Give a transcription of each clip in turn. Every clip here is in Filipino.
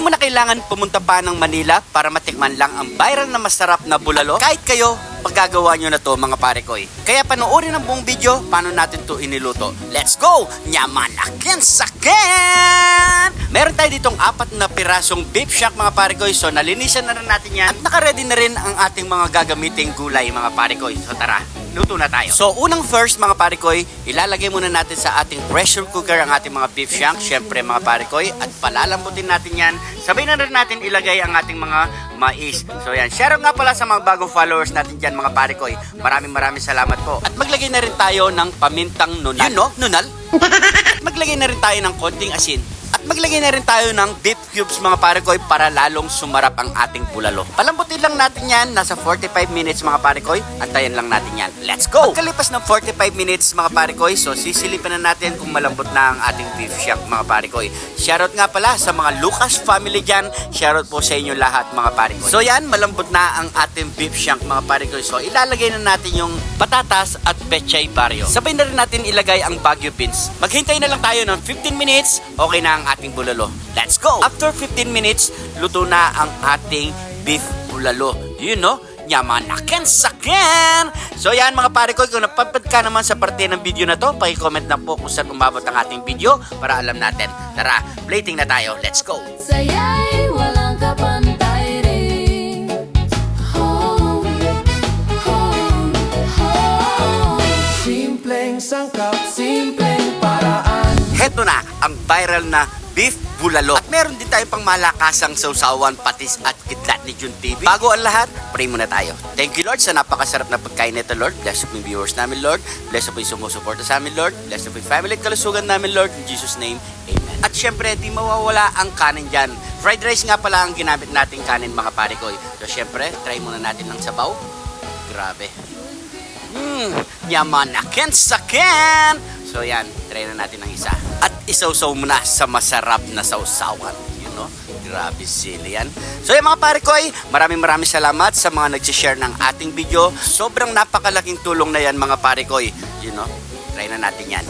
mo na kailangan pumunta pa ng Manila para matikman lang ang viral na masarap na bulalo. Kahit kayo, paggagawa nyo na to mga pare ko. Kaya panoorin ang buong video paano natin to iniluto. Let's go! Nyaman akin sakin! Meron tayo ditong 4 na pirasong beef shack mga pare ko. So nalinisan na rin natin yan. At nakaready na rin ang ating mga gagamiting gulay mga pare ko. So tara, luto na tayo. So unang first mga pare ko, ilalagay muna natin sa ating pressure cooker ang ating mga beef shank. Syempre mga pare ko, at palalambutin natin yan. Sabay na rin natin ilagay ang ating mga mais. So yan, share nga pala sa mga bagong followers natin dyan mga pare ko. Maraming salamat po. At maglagay na rin tayo ng pamintang nunal. You know, nunal? At maglagay na rin tayo ng konting asin. At maglagay na rin tayo ng beef cubes mga pare ko para lalong sumarap ang ating bulalo. Palambutin lang natin yan, nasa 45 minutes mga pare ko. Antayin lang natin yan. Let's go! Pagkalipas ng 45 minutes mga pare ko, so sisilipan na natin kung malambot na ang ating beef shank mga pare ko. Shoutout nga pala sa mga Lucas family dyan. Shoutout po sa inyo lahat mga pare ko. So yan, malambot na ang ating beef shank mga pare ko. So ilalagay na natin yung patatas at pechay barrio. Sabay na rin natin ilagay ang Baguio beans. Maghintay na lang tayo ng 15 minutes, okay na ang ating bulalo. Let's go! After 15 minutes, luto na ang ating beef bulalo. You know, nyaman akin sakin! So yan mga pare ko, kung napapad ka naman sa parte ng video na to, paki-comment na po kung saan umabot ang ating video para alam natin. Tara, plating na tayo. Let's go! Saya'y walang kapantay rin. Home, home, home. Simpleng sangkap, simpleng paraan. Heto na ang viral na beef bulalo. At meron din tayong pang malakasang sausawan, patis at kidlat ni Jun TV. Bago ang lahat, pray muna tayo. Thank you Lord sa napakasarap na pagkain nito Lord. Bless po yung viewers namin Lord. Bless po yung sumusuporta sa amin Lord. Bless po yung family at kalusugan namin Lord. In Jesus name, Amen. At syempre, di mawawala ang kanin dyan. Fried rice nga pala ang ginamit nating kanin mga pare ko. So syempre, try muna natin ng sabaw. Grabe. Yaman akin sakin! So yan, try na natin ng isa. At isawsaw mo na sa masarap na sausawan. You know? Grabe sila yan. So yan mga pare ko, maraming salamat sa mga nagsishare ng ating video. Sobrang napakalaking tulong na yan mga pare ko. You know? Try na natin yan.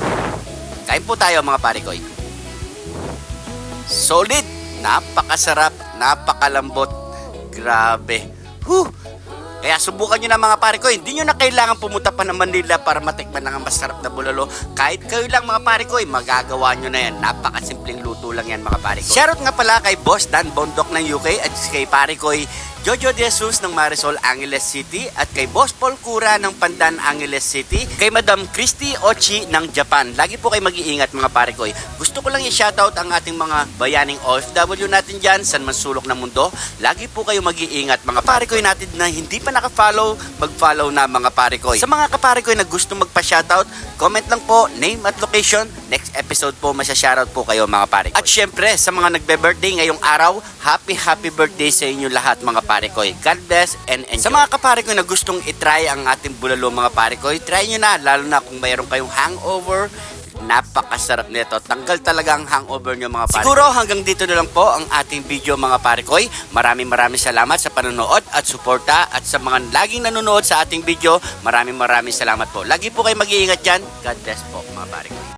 Kain po tayo mga pare ko. Solid! Napakasarap, napakalambot. Grabe. Kaya subukan nyo na mga pare ko, hindi nyo na kailangan pumunta pa ng Manila para matikman ng masarap na bulalo. Kahit kayo lang mga pare ko, magagawa nyo na yan. Napakasimpleng luto lang yan mga pare ko. Shoutout nga pala kay Boss Dan Bondok ng UK at kay pare ko Jojo De Jesus ng Marisol Angeles City at kay Boss Paul Cura ng Pandan Angeles City, kay Madam Christy Ochi ng Japan. Lagi po kayo mag-iingat mga pare ko. Gusto ko lang i-shoutout ang ating mga bayaning OFW natin dyan, saan man sulok ng mundo. Lagi po kayo mag-iingat mga pare ko natin na hindi pa naka-follow, mag-follow na mga pare ko. Sa mga kapare ko na gusto magpa-shoutout, comment lang po, name at location. Next episode po, masya-shoutout po kayo mga pare ko. At syempre, sa mga nagbe-birthday ngayong araw, happy birthday sa inyo lahat mga pare ko. God bless and enjoy. Sa mga kapare ko na gustong itry ang ating bulalo mga pare ko, try nyo na, lalo na kung mayroon kayong hangover. Napakasarap nito. Tanggal talaga ang hangover nyo mga pare. Siguro hanggang dito na lang po ang ating video mga pare ko. Maraming salamat sa panonood at suporta, at sa mga laging nanonood sa ating video, maraming salamat po. Lagi po kayo mag-iingat dyan. God bless po mga pare ko.